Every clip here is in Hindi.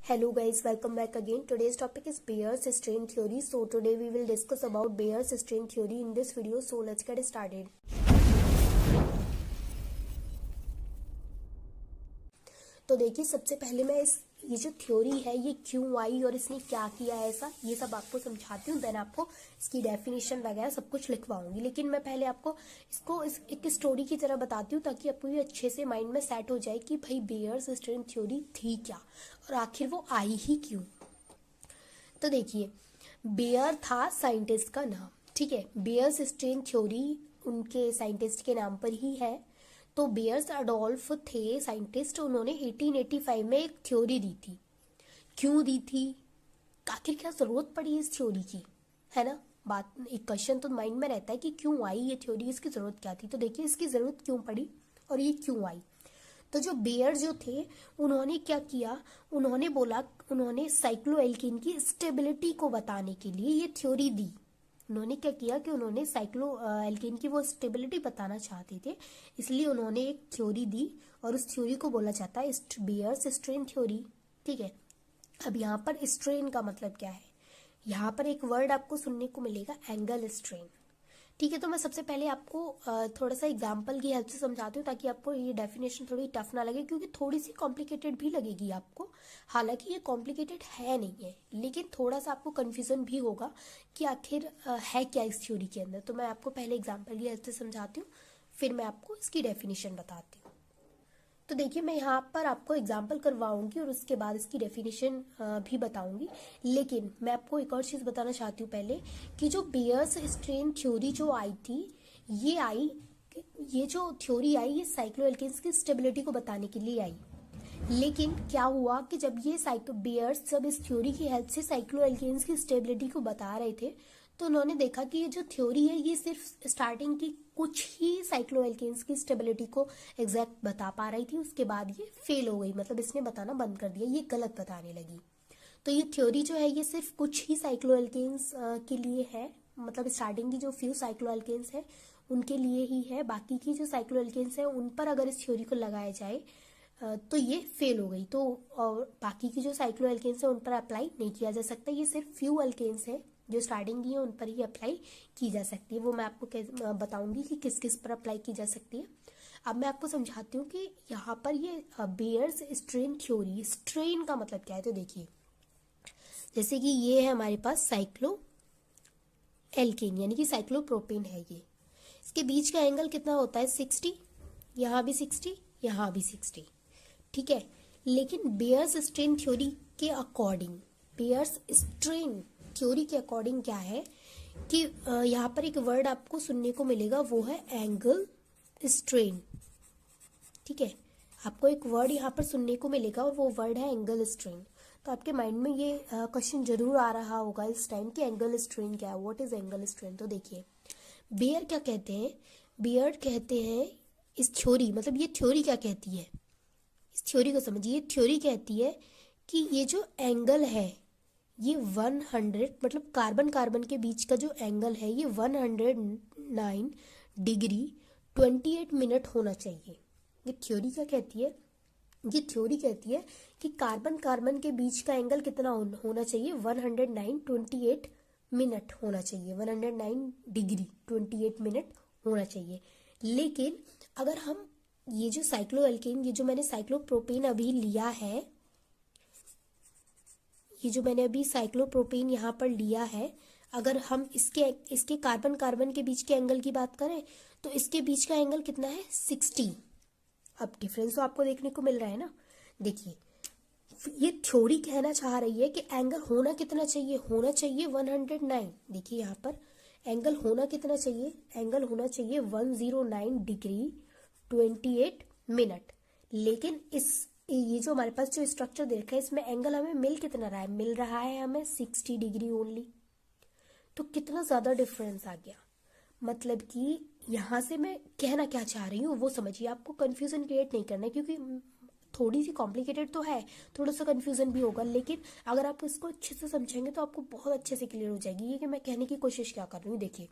Hello guys, welcome back again. Today's topic is Bayes' strain theory. So today we will discuss about Bayes' strain theory in this video. So let's get started. तो देखिए, सबसे पहले मैं ये जो थ्योरी है ये क्यों आई और इसने क्या किया है ऐसा, ये सब आपको समझाती हूँ। देन आपको इसकी डेफिनेशन वगैरह सब कुछ लिखवाऊंगी। लेकिन मैं पहले आपको इसको एक स्टोरी की तरह बताती हूँ ताकि आपको ये अच्छे से माइंड में सेट हो जाए कि भाई बेयर्स स्ट्रेन थ्योरी थी क्या और आखिर वो आई ही क्यों। तो देखिए, बेयर था साइंटिस्ट का नाम, ठीक है। बेयर्स स्ट्रेन थ्योरी उनके साइंटिस्ट के नाम पर ही है। तो बेयर्स अडोल्फ थे साइंटिस्ट, उन्होंने 1885 में एक थ्योरी दी थी। क्यों दी थी, आखिर क्या जरूरत पड़ी इस थ्योरी की, है ना। बात, एक क्वेश्चन तो माइंड में रहता है कि क्यों आई ये थ्योरी, इसकी जरूरत क्या थी। तो देखिए, इसकी जरूरत क्यों पड़ी और ये क्यों आई। तो जो बेयर जो थे उन्होंने क्या किया, उन्होंने साइक्लोएल्कीन की स्टेबिलिटी को बताने के लिए ये थ्योरी दी। उन्होंने क्या किया कि उन्होंने साइक्लोएल्कीन की वो स्टेबिलिटी बताना चाहते थे, इसलिए उन्होंने एक थ्योरी दी और उस थ्योरी को बोला जाता है बेयर्स स्ट्रेन थ्योरी, ठीक है। अब यहाँ पर स्ट्रेन का मतलब क्या है, यहाँ पर एक वर्ड आपको सुनने को मिलेगा, एंगल स्ट्रेन, ठीक है। तो मैं सबसे पहले आपको थोड़ा सा एग्जाम्पल की हेल्प से समझाती हूँ ताकि आपको ये डेफिनेशन थोड़ी टफ ना लगे, क्योंकि थोड़ी सी कॉम्प्लिकेटेड भी लगेगी आपको। हालांकि ये कॉम्प्लिकेटेड है नहीं है, लेकिन थोड़ा सा आपको कन्फ्यूजन भी होगा कि आखिर है क्या इस थ्योरी के अंदर। तो मैं आपको पहले एग्जाम्पल की हेल्प से समझाती हूँ, फिर मैं आपको इसकी डेफिनेशन बताती हूँ। तो देखिए, मैं यहाँ पर आपको एग्जाम्पल करवाऊंगी और उसके बाद इसकी डेफिनेशन भी बताऊंगी। लेकिन मैं आपको एक और चीज़ बताना चाहती हूँ पहले, कि जो बेयर्स स्ट्रेन थ्योरी जो आई थी, ये जो थ्योरी आई ये साइक्लोएल्केन्स की स्टेबिलिटी को बताने के लिए आई। लेकिन क्या हुआ कि जब बेयर्स जब इस थ्योरी की हेल्प से साइक्लोएल्केन्स की स्टेबिलिटी को बता रहे थे, तो उन्होंने देखा कि ये जो थ्योरी है ये सिर्फ स्टार्टिंग की कुछ ही साइक्लोएल्केन्स की स्टेबिलिटी को एग्जैक्ट बता पा रही थी, उसके बाद ये फेल हो गई, मतलब इसने बताना बंद कर दिया, ये गलत बताने लगी। तो ये थ्योरी जो है ये सिर्फ कुछ ही साइक्लोएल्केन्स के लिए है, मतलब स्टार्टिंग की जो फ्यू साइक्लोएल्केन्स है उनके लिए ही है। बाकी की जो साइक्लोएल्केन्स है उन पर अगर इस थ्योरी को लगाया जाए तो ये फेल हो गई। तो और बाकी की जो साइक्लोएल्केन्स है उन पर अप्लाई नहीं किया जा सकता, ये सिर्फ फ्यू अल्केन्स है जो स्टार्टिंग की है उन पर ही अप्लाई की जा सकती है। वो मैं आपको बताऊंगी कि किस किस पर अप्लाई की जा सकती है। अब मैं आपको समझाती हूँ कि यहाँ पर ये बेयर्स स्ट्रेन थ्योरी, स्ट्रेन का मतलब क्या है। तो देखिए, जैसे कि ये है हमारे पास साइक्लो एल्केन यानी कि साइक्लोप्रोपेन है, ये इसके बीच का एंगल कितना होता है 60, यहाँ भी 60, यहाँ भी 60, ठीक है। लेकिन बेयर्स स्ट्रेन थ्योरी के अकॉर्डिंग, बेयर्स स्ट्रेन थ्योरी के अकॉर्डिंग क्या है कि यहाँ पर एक वर्ड आपको सुनने को मिलेगा, वो है एंगल स्ट्रेन, ठीक है। आपको एक वर्ड यहाँ पर सुनने को मिलेगा और वो वर्ड है एंगल स्ट्रेन। तो आपके माइंड में ये क्वेश्चन जरूर आ रहा होगा इस टाइम कि एंगल स्ट्रेन क्या है, व्हाट इज एंगल स्ट्रेन। तो देखिए, बेयर क्या कहते हैं, बेयर कहते हैं इस थ्योरी, मतलब ये थ्योरी क्या कहती है, इस थ्योरी को समझिए। थ्योरी कहती है कि ये जो एंगल है ये 100, मतलब कार्बन कार्बन के बीच का जो एंगल है ये 109 डिग्री 28 मिनट होना चाहिए। ये थ्योरी क्या कहती है, ये थ्योरी कहती है कि कार्बन कार्बन के बीच का एंगल कितना होना चाहिए, 109 28 मिनट होना चाहिए, 109 डिग्री 28 मिनट होना चाहिए। लेकिन अगर हम ये जो साइक्लोएल्केन, ये जो मैंने साइक्लोप्रोपेन अभी लिया है, ये जो मैंने अभी साइक्लोप्रोपेन यहाँ पर लिया है, अगर हम इसके कार्बन कार्बन के बीच के एंगल की बात करें तो इसके बीच का एंगल कितना है 60। अब डिफरेंस तो आपको देखने को मिल रहा है ना। देखिए, ये थ्योरी कहना चाह रही है कि एंगल होना कितना चाहिए, होना चाहिए 109। देखिए यहाँ पर एंगल होना कितना चाहिए, एंगल होना चाहिए 109 डिग्री 28 मिनट। लेकिन ये जो हमारे पास जो स्ट्रक्चर दे रखा है इसमें एंगल हमें मिल रहा है हमें 60 डिग्री ओनली। तो कितना ज्यादा डिफरेंस आ गया, मतलब कि यहाँ से मैं कहना क्या चाह रही हूँ वो समझिए। आपको कंफ्यूजन क्रिएट नहीं करना है, क्योंकि थोड़ी सी कॉम्प्लिकेटेड तो है, थोड़ा सा कंफ्यूजन भी होगा, लेकिन अगर आप इसको अच्छे से समझेंगे तो आपको बहुत अच्छे से क्लियर हो जाएगी। ये कि मैं कहने की कोशिश क्या कर रही हूँ, देखिए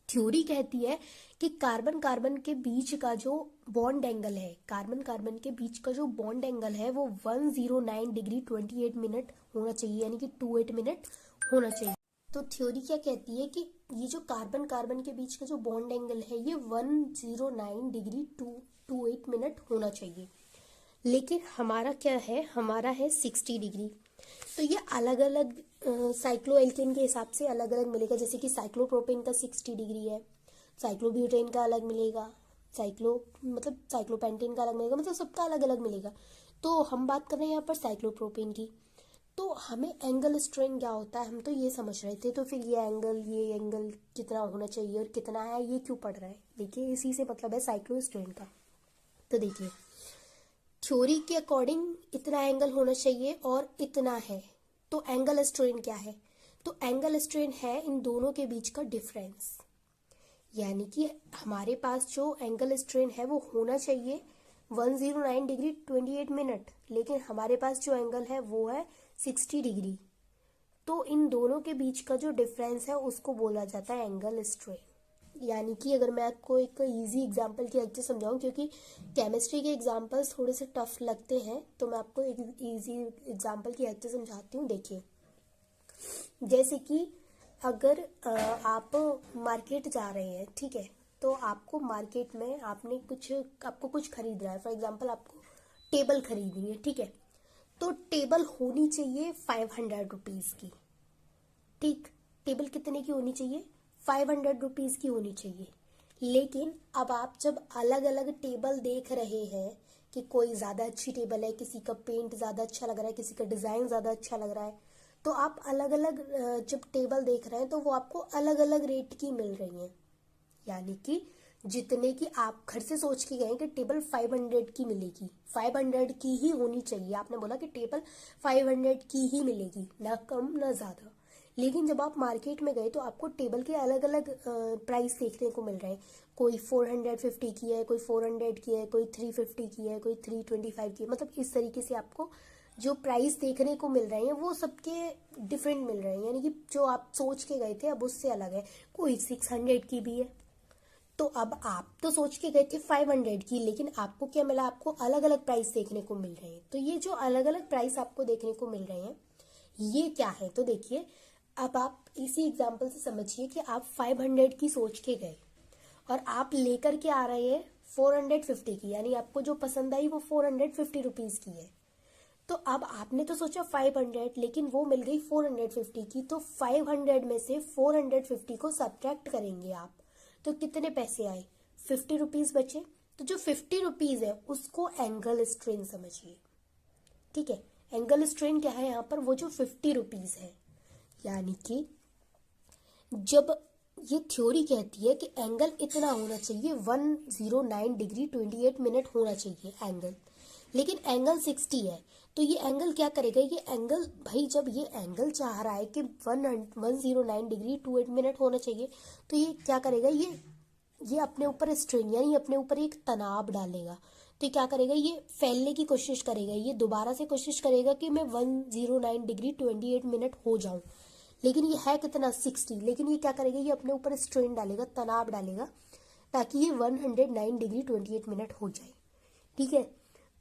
थ्योरी कहती है कि कार्बन कार्बन के बीच का जो बॉन्ड एंगल है, कार्बन कार्बन के बीच का जो बॉन्ड एंगल है वो 109 डिग्री 28 मिनट होना चाहिए, यानी कि 28 मिनट होना चाहिए। तो थ्योरी क्या कहती है कि ये जो कार्बन कार्बन के बीच का जो बॉन्ड एंगल है ये 109 डिग्री 28 मिनट होना चाहिए, लेकिन हमारा क्या है, हमारा है 60 डिग्री। तो ये अलग अलग साइक्लोएल्केन के हिसाब से अलग अलग मिलेगा, जैसे कि साइक्लोप्रोपेन का 60 डिग्री है, साइक्लोब्यूटेन का अलग मिलेगा, साइक्लोपेंटेन का अलग मिलेगा, मतलब सबका अलग अलग मिलेगा। तो हम बात कर रहे हैं यहाँ पर साइक्लोप्रोपेन की। तो हमें एंगल स्ट्रेन क्या होता है हम तो ये समझ रहे थे, तो फिर ये एंगल कितना होना चाहिए और कितना है ये क्यों पढ़ रहा है, देखिए इसी से मतलब है साइक्लो स्ट्रेन का। तो देखिए थ्योरी के अकॉर्डिंग इतना एंगल होना चाहिए और इतना है, तो एंगल स्ट्रेन क्या है, तो एंगल स्ट्रेन है इन दोनों के बीच का डिफरेंस, यानी कि हमारे पास जो एंगल स्ट्रेन है वो होना चाहिए 109 डिग्री 28 मिनट, लेकिन हमारे पास जो एंगल है वो है 60 डिग्री। तो इन दोनों के बीच का जो डिफरेंस है उसको बोला जाता है एंगल स्ट्रेन। यानी कि अगर मैं आपको एक इजी एग्जांपल की हेल्प से समझाऊं, क्योंकि केमिस्ट्री के एग्जांपल्स थोड़े से टफ लगते हैं, तो मैं आपको एक इजी एग्जांपल की हेल्प से समझाती हूँ। देखिए जैसे कि अगर आप मार्केट जा रहे हैं, ठीक है, तो आपको मार्केट में आपको कुछ खरीद रहा है, फॉर एग्जांपल आपको टेबल खरीदनी है, ठीक है, तो टेबल होनी चाहिए 500 रुपीज़ की, ठीक, टेबल कितने की होनी चाहिए, 500 रुपीज़ की होनी चाहिए। लेकिन अब आप जब अलग अलग टेबल देख रहे हैं कि कोई ज़्यादा अच्छी टेबल है, किसी का पेंट ज़्यादा अच्छा लग रहा है, किसी का डिज़ाइन ज़्यादा अच्छा लग रहा है, तो आप अलग अलग जब टेबल देख रहे हैं तो वो आपको अलग अलग रेट की मिल रही हैं, यानी कि जितने की आप घर से सोच के गए कि टेबल 500 की मिलेगी, 500 की ही होनी चाहिए, आपने बोला कि टेबल 500 की ही मिलेगी, ना कम ना ज़्यादा। लेकिन जब आप मार्केट में गए तो आपको टेबल के अलग अलग प्राइस देखने को मिल रहे हैं, कोई 450 की है, कोई 400 की है, कोई 350 की है, कोई 325 की है, मतलब इस तरीके से आपको जो प्राइस देखने को मिल रहे हैं वो सबके डिफरेंट मिल रहे हैं, यानी कि जो आप सोच के गए थे अब उससे अलग है, कोई 600 की भी है। तो अब आप तो सोच के गए थे 500 की, लेकिन आपको क्या मिला, आपको अलग अलग प्राइस देखने को मिल रहे हैं। तो ये जो अलग अलग प्राइस आपको देखने को मिल रहे हैं ये क्या है, तो देखिए अब आप इसी एग्जाम्पल से समझिए कि आप 500 की सोच के गए और आप लेकर के आ रहे हैं 450 की, यानी आपको जो पसंद आई वो 450 रुपीज़ की है। तो अब आपने तो सोचा 500, लेकिन वो मिल गई 450 की, तो 500 में से 450 को सब्ट्रैक्ट करेंगे आप, तो कितने पैसे आए, 50 रुपीज़ बचे। तो जो 50 रुपीज़ है उसको एंगल स्ट्रेन समझिए, ठीक है, एंगल स्ट्रेन क्या है यहाँ पर, वो जो 50 रुपीज़ है, यानी कि जब ये थ्योरी कहती है कि एंगल इतना होना चाहिए 109 डिग्री 28 मिनट होना चाहिए एंगल, लेकिन एंगल 60 है, तो ये एंगल क्या करेगा, ये एंगल भाई जब ये एंगल चाह रहा है कि 109 डिग्री 28 मिनट होना चाहिए, तो ये क्या करेगा, ये अपने ऊपर स्ट्रेन यानी अपने ऊपर एक तनाव डालेगा। तो ये क्या करेगा, ये फैलने की कोशिश करेगा, ये दोबारा से कोशिश करेगा कि मैं 109 डिग्री 28 मिनट हो जाऊं, लेकिन ये है कितना 60, लेकिन ये क्या करेगा, ये अपने ऊपर स्ट्रेन डालेगा, तनाव डालेगा, ताकि ये 109 डिग्री 28 मिनट हो जाए, ठीक है।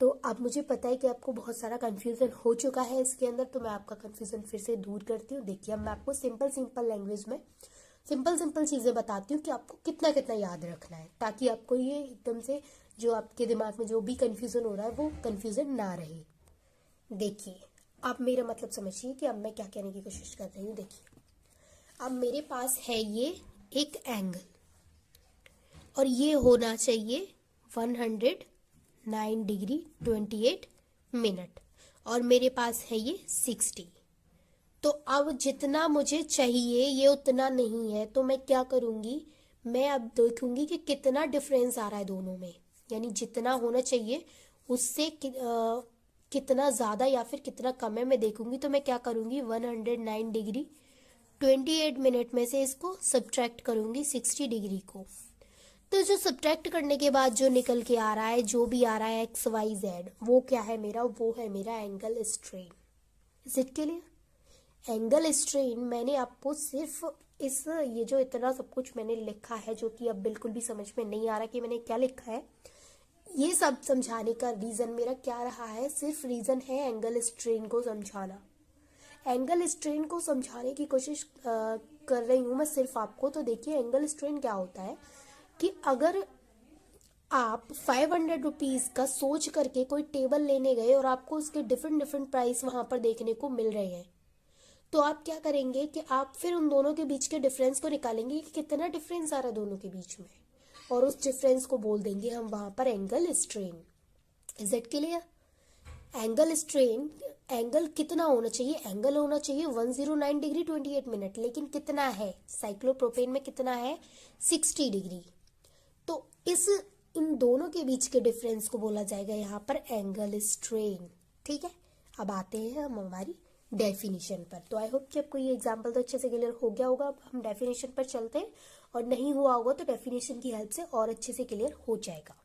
तो अब मुझे पता है कि आपको बहुत सारा कन्फ्यूज़न हो चुका है इसके अंदर, तो मैं आपका कन्फ्यूज़न फिर से दूर करती हूँ। देखिए अब मैं आपको सिंपल लैंग्वेज में सिंपल चीज़ें बताती हूँ कि आपको कितना कितना याद रखना है, ताकि आपको ये एकदम से जो आपके दिमाग में जो भी कन्फ्यूज़न हो रहा है वो कन्फ्यूज़न ना रहे। देखिए अब मेरा मतलब समझिए कि अब मैं क्या कहने की कोशिश कर रही हूँ। देखिए अब मेरे पास है ये एक एंगल और ये होना चाहिए 109 डिग्री 28 मिनट और मेरे पास है ये 60। तो अब जितना मुझे चाहिए ये उतना नहीं है, तो मैं क्या करूँगी, मैं अब देखूँगी कि कितना डिफरेंस आ रहा है दोनों में, यानी जितना होना चाहिए उससे कितना ज़्यादा या फिर कितना कम है मैं देखूँगी। तो मैं क्या करूँगी, 109 डिग्री 28 मिनट में से इसको सब्ट्रैक्ट करूँगी 60 डिग्री को। तो जो सब्ट्रैक्ट करने के बाद जो निकल के आ रहा है, जो भी आ रहा है XYZ, वो क्या है मेरा, वो है मेरा angle strain. Is it clear? Angle strain मैंने आपको सिर्फ इस ये जो इतना सब कुछ मैंने लिखा है जो कि अब बिल्कुल भी समझ में नहीं आ रहा कि मैंने क्या लिखा है, ये सब समझाने का रीजन मेरा क्या रहा है, सिर्फ रीजन है एंगल स्ट्रेन को समझाना। एंगल स्ट्रेन को समझाने की कोशिश कर रही हूँ मैं सिर्फ आपको। तो देखिए एंगल स्ट्रेन क्या होता है कि अगर आप 500 रुपीज़ का सोच करके कोई टेबल लेने गए और आपको उसके डिफरेंट डिफरेंट प्राइस वहाँ पर देखने को मिल रहे हैं, तो आप क्या करेंगे कि आप फिर उन दोनों के बीच के डिफरेंस को निकालेंगे कि कितना डिफरेंस आ रहा है दोनों के बीच में, और उस डिफरेंस को बोल देंगे हम वहाँ पर angle strain. Is it clear? Angle strain, angle कितना होना चाहिए? एंगल होना चाहिए 109 डिग्री 28 मिनट, लेकिन कितना है साइक्लोप्रोपेन में, कितना है 60 डिग्री। तो इन दोनों के बीच के डिफरेंस को बोला जाएगा यहाँ पर एंगल स्ट्रेन। ठीक है, अब आते हैं हम हमारी डेफिनेशन पर। तो आई होप कि आपको ये एग्जाम्पल तो अच्छे से क्लियर हो गया होगा। अब हम डेफिनेशन पर चलते हैं, और नहीं हुआ होगा तो डेफिनेशन की हेल्प से और अच्छे से क्लियर हो जाएगा।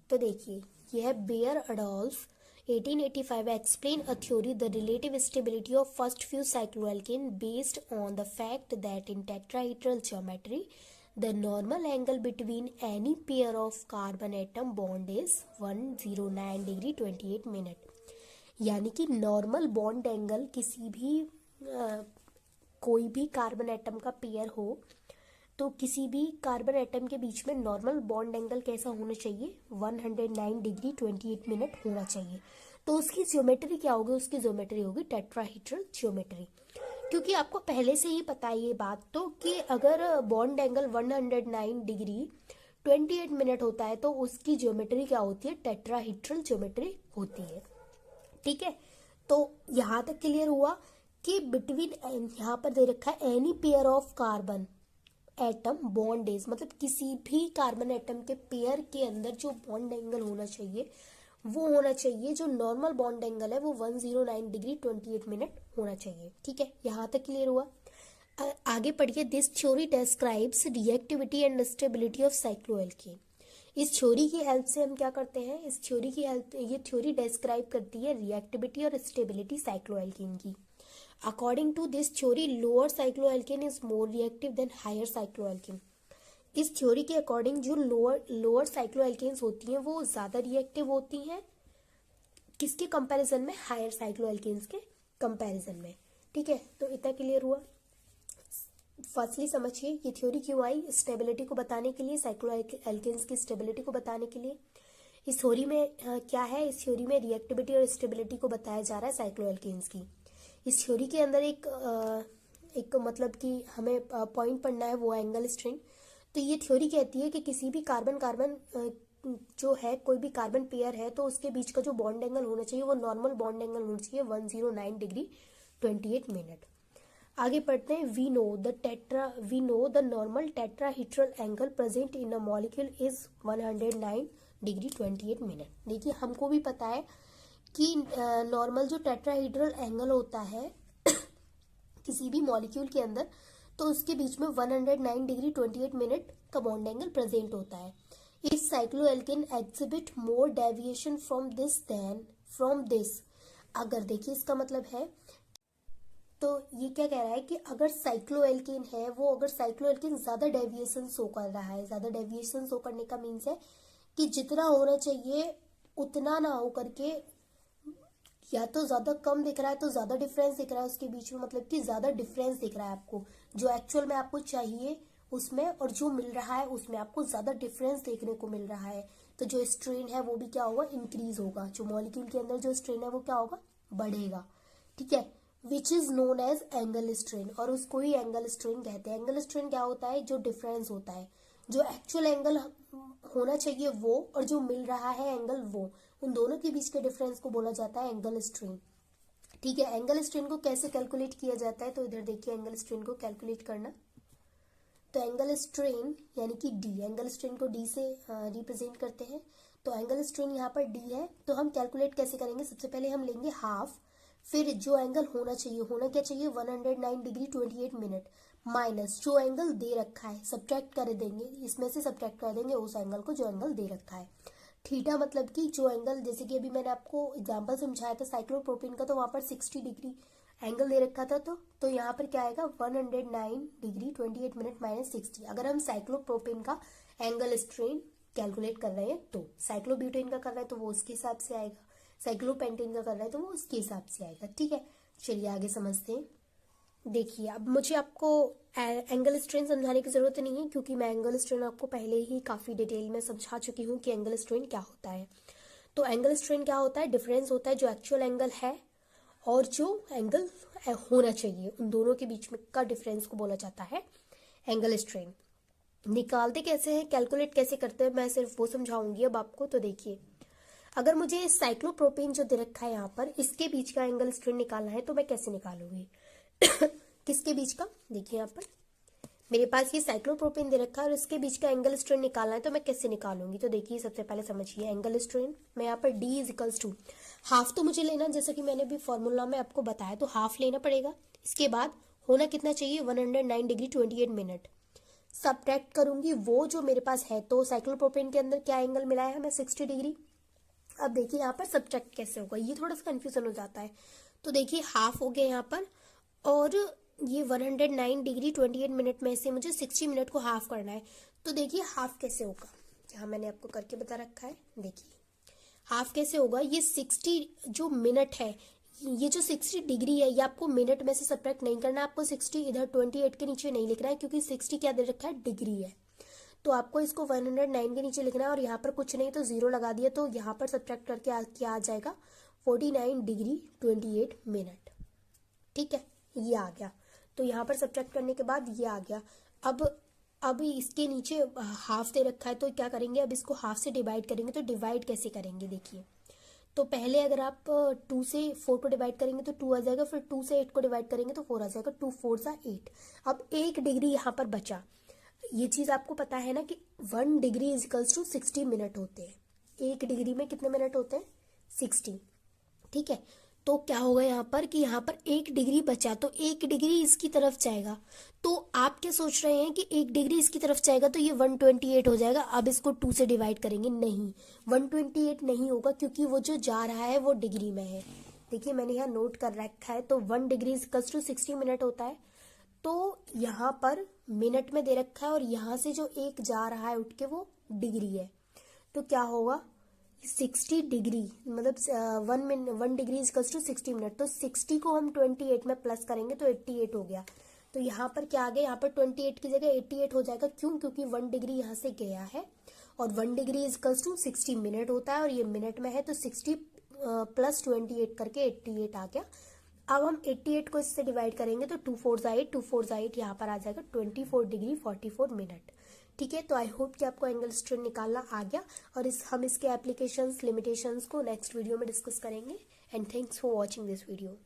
तो देखिए ये है bear Adolf 1885 explain a theory the relative stability of first few cycloalkane based on the fact that in tetrahedral geometry the normal angle between any pair of carbon atom bond is 109 degree 28 minute। यानी कि नॉर्मल बॉन्ड एंगल किसी भी कोई भी कार्बन एटम का पेयर हो तो किसी भी कार्बन एटम के बीच में नॉर्मल बॉन्ड एंगल कैसा होना चाहिए? 109 डिग्री 28 मिनट होना चाहिए। तो उसकी ज्योमेट्री क्या होगी? उसकी ज्योमेट्री होगी टेट्राहेड्रल ज्योमेट्री। क्योंकि आपको पहले से ही पता है ये बात तो कि अगर बॉन्ड एंगल 109 डिग्री 28 मिनट होता है तो उसकी ज्योमेट्री क्या होती है? टेट्राहेड्रल ज्योमेट्री होती है। ठीक है, तो यहाँ तक क्लियर हुआ कि बिटवीन, यहाँ पर दे रखा है any pair of carbon atom bond is, मतलब किसी भी कार्बन एटम के पेयर के अंदर जो बॉन्ड एंगल होना चाहिए वो होना चाहिए, जो नॉर्मल बॉन्ड एंगल है वो 109 डिग्री 28 मिनट होना चाहिए। ठीक है, यहाँ तक क्लियर हुआ। आगे पढ़िए। This theory describes reactivity and stability of cycloalkane. इस थ्योरी की हेल्प से हम क्या करते हैं? इस थ्योरी की हेल्प, ये थ्योरी डिस्क्राइब करती है रिएक्टिविटी और स्टेबिलिटी साइक्लोएल्केन की। According to this theory, lower cycloalkane is more reactive than higher cycloalkane। इस थ्योरी के अकॉर्डिंग जो लोअर साइक्लोएल्केन्स होती हैं वो ज़्यादा रिएक्टिव होती हैं किसके कंपैरिजन में? हायर साइक्लोएल्केन्स के कंपैरिजन में। ठीक है, तो इतना क्लियर हुआ। फर्स्टली समझिए ये थ्योरी क्यों आई? स्टेबिलिटी को बताने के लिए, साइक्लोएल्केन्स की स्टेबिलिटी को बताने के लिए। इस थ्योरी में क्या है? इस थ्योरी में रिएक्टिविटी और स्टेबिलिटी को बताया जा रहा है साइक्लोएल्केन्स की। इस थ्योरी के अंदर एक मतलब कि हमें पॉइंट पढ़ना है, वो एंगल स्ट्रेन। तो ये थ्योरी कहती है कि किसी भी कार्बन जो है, कोई भी कार्बन पेयर है तो उसके बीच का जो बॉन्ड एंगल होना चाहिए वो नॉर्मल बॉन्ड एंगल होना चाहिए 109 डिग्री 28 मिनट। आगे पढ़ते हैं। We know the normal tetrahedral angle present in a molecule is 109 degree 28 minute. देखिए हमको भी पता है कि नॉर्मल जो टेट्राहेड्रल एंगल होता है किसी भी मॉलिक्यूल के अंदर, तो उसके बीच में 109 डिग्री 28 मिनट का बॉन्ड एंगल प्रेजेंट होता है। इस cycloalkane exhibit more deviation from this than from this. अगर देखिए इसका मतलब है, तो ये क्या कह रहा है कि अगर साइक्लोएल्केन है वो, अगर साइक्लोएल्केन ज्यादा डेविएशन शो कर रहा है, ज्यादा डेविएशन शो करने का मीन्स है कि जितना होना चाहिए उतना ना हो करके, या तो ज्यादा कम दिख रहा है तो ज्यादा डिफरेंस दिख रहा है उसके बीच में, मतलब कि ज्यादा डिफरेंस दिख रहा है आपको, जो एक्चुअल में आपको चाहिए उसमें और जो मिल रहा है उसमें आपको ज्यादा डिफरेंस देखने को मिल रहा है। तो जो स्ट्रेन है वो भी क्या होगा? इंक्रीज होगा। जो मॉलिक्यूल के अंदर जो स्ट्रेन है वो क्या होगा? बढ़ेगा। ठीक है, which is known as angle strain, और उसको ही एंगल स्ट्रेन कहते हैं। एंगल स्ट्रेन क्या होता है? जो डिफरेंस होता है, जो एक्चुअल एंगल होना चाहिए वो और जो मिल रहा है एंगल वो, उन दोनों के बीच के डिफरेंस को बोला जाता है एंगल स्ट्रेन। ठीक है, एंगल स्ट्रेन को कैसे कैलकुलेट किया जाता है? तो इधर देखिए एंगल स्ट्रेन को कैलकुलेट करना। तो एंगल स्ट्रेन यानी कि डी, एंगल स्ट्रेन को डी से रिप्रेजेंट करते हैं। तो एंगल स्ट्रेन यहाँ पर डी है, तो हम कैलकुलेट कैसे करेंगे? सबसे पहले हम लेंगे हाफ, फिर जो एंगल होना चाहिए, होना क्या चाहिए? 109 डिग्री 28 मिनट माइनस जो एंगल दे रखा है, सब्ट्रैक्ट कर देंगे, इसमें से सब्ट्रैक्ट कर देंगे उस एंगल को जो एंगल दे रखा है। थीटा मतलब कि जो एंगल, जैसे कि अभी मैंने आपको एग्जांपल समझाया था साइक्लोप्रोपेन का, तो वहां पर 60 डिग्री एंगल दे रखा था तो यहाँ पर क्या आएगा 109 डिग्री 28 मिनट माइनस 60। अगर हम साइक्लोप्रोपेन का एंगल स्ट्रेन कैलकुलेट कर रहे हैं तो साइक्लोब्यूटेन का कर रहे हैं तो वो उसके हिसाब से आएगा, साइक्लोपेंटेन का कर रहे हैं तो वो उसके हिसाब से आएगा। ठीक है, चलिए आगे समझते हैं। देखिए अब मुझे आपको एंगल स्ट्रेन समझाने की ज़रूरत नहीं है क्योंकि मैं एंगल स्ट्रेन आपको पहले ही काफ़ी डिटेल में समझा चुकी हूँ कि एंगल स्ट्रेन क्या होता है। तो एंगल स्ट्रेन क्या होता है, डिफरेंस होता है जो एक्चुअल एंगल है और जो एंगल होना चाहिए, उन दोनों के बीच में का डिफरेंस को बोला जाता है एंगल स्ट्रेन। निकालते कैसे हैं, कैलकुलेट कैसे करते हैं, मैं सिर्फ वो समझाऊंगी अब आपको। तो देखिए अगर मुझे साइक्लोप्रोपेन जो दे रखा है यहाँ पर, इसके बीच का एंगल स्ट्रेन निकालना है तो मैं कैसे निकालूंगी किसके बीच का, देखिए यहाँ पर मेरे पास ये साइक्लोप्रोपेन दे रखा है और इसके बीच का एंगल स्ट्रेन निकालना है तो मैं कैसे निकालूंगी। तो देखिए सबसे पहले समझिए एंगल स्ट्रेन मैं यहाँ पर D is equals to half तो मुझे लेना, जैसा कि मैंने भी फॉर्मूला में आपको बताया, तो हाफ लेना पड़ेगा। इसके बाद होना कितना चाहिए 109 डिग्री 28 मिनट। सब्ट्रैक्ट करूंगी वो जो मेरे पास है, तो साइक्लोप्रोपेन के अंदर क्या एंगल मिला है हमें 60 डिग्री। अब देखिए यहाँ पर सब्ट्रैक्ट कैसे होगा, ये थोड़ा सा कंफ्यूजन हो जाता है। तो देखिए हाफ हो गया यहाँ पर और ये 109 डिग्री 28 मिनट में से मुझे 60 मिनट को हाफ करना है। तो देखिए हाफ कैसे होगा, यहाँ मैंने आपको करके बता रखा है। देखिए हाफ कैसे होगा, ये 60 जो मिनट है, ये जो 60 डिग्री है ये आपको मिनट में से सब्ट्रैक्ट नहीं करना है, आपको 60 इधर 28 के नीचे नहीं लिखना है क्योंकि 60 क्या दे रखा है, डिग्री है। तो आपको इसको 109 के नीचे लिखना है और यहाँ पर कुछ नहीं तो जीरो लगा दिया, तो यहाँ पर सब्ट्रैक्ट करके क्या आ जाएगा 49 डिग्री 28 मिनट। ठीक है, ये आ गया। तो यहाँ पर सब्ट्रैक्ट करने के बाद ये आ गया। अब इसके नीचे हाफ दे रखा है तो क्या करेंगे, अब इसको हाफ से डिवाइड करेंगे। तो डिवाइड कैसे करेंगे, देखिए तो पहले अगर आप 2 से 4 को डिवाइड करेंगे तो 2 आ जाएगा, फिर 2 से 8 को डिवाइड करेंगे तो 4 आ जाएगा, 2 4 सा 8। अब 1 डिग्री यहाँ पर बचा। ये चीज़ आपको पता है ना कि 1 degree is equals to 60 minute होते हैं। 1 डिग्री में कितने मिनट होते हैं, 60। ठीक है, तो क्या होगा यहाँ पर कि यहाँ पर 1 डिग्री बचा तो 1 डिग्री इसकी तरफ जाएगा। तो आप क्या सोच रहे हैं कि 1 डिग्री इसकी तरफ जाएगा तो ये 128 हो जाएगा। अब इसको 2 से डिवाइड करेंगे, नहीं 128 नहीं होगा क्योंकि वो जो जा रहा है वो डिग्री में है। देखिए मैंने यहाँ नोट कर रखा है, तो 1 डिग्री इक्वल्स टू 60 मिनट होता है। तो यहाँ पर मिनट में दे रखा है और यहाँ से जो एक जा रहा है उठ के वो डिग्री है। तो क्या होगा 60 डिग्री मतलब 1 डिग्री इक्वल्स टू 60 मिनट। तो 60 को हम 28 में प्लस करेंगे तो 88 हो गया। तो यहाँ पर क्या आ गया, यहाँ पर 28 की जगह 88 हो जाएगा। क्यों, क्योंकि 1 डिग्री यहाँ से गया है और 1 डिग्री इक्वल्स टू 60 मिनट होता है और ये मिनट में है, तो 60 प्लस 28 करके 88 आ गया। अब हम 88 को इससे डिवाइड करेंगे तो 2 4 8 2 4 8 यहाँ पर आ जाएगा 24 डिग्री 44 मिनट। ठीक है, तो आई होप कि आपको एंगल स्ट्रेन निकालना आ गया और हम इसके एप्लीकेशंस लिमिटेशंस को नेक्स्ट वीडियो में डिस्कस करेंगे। And thanks for watching this video.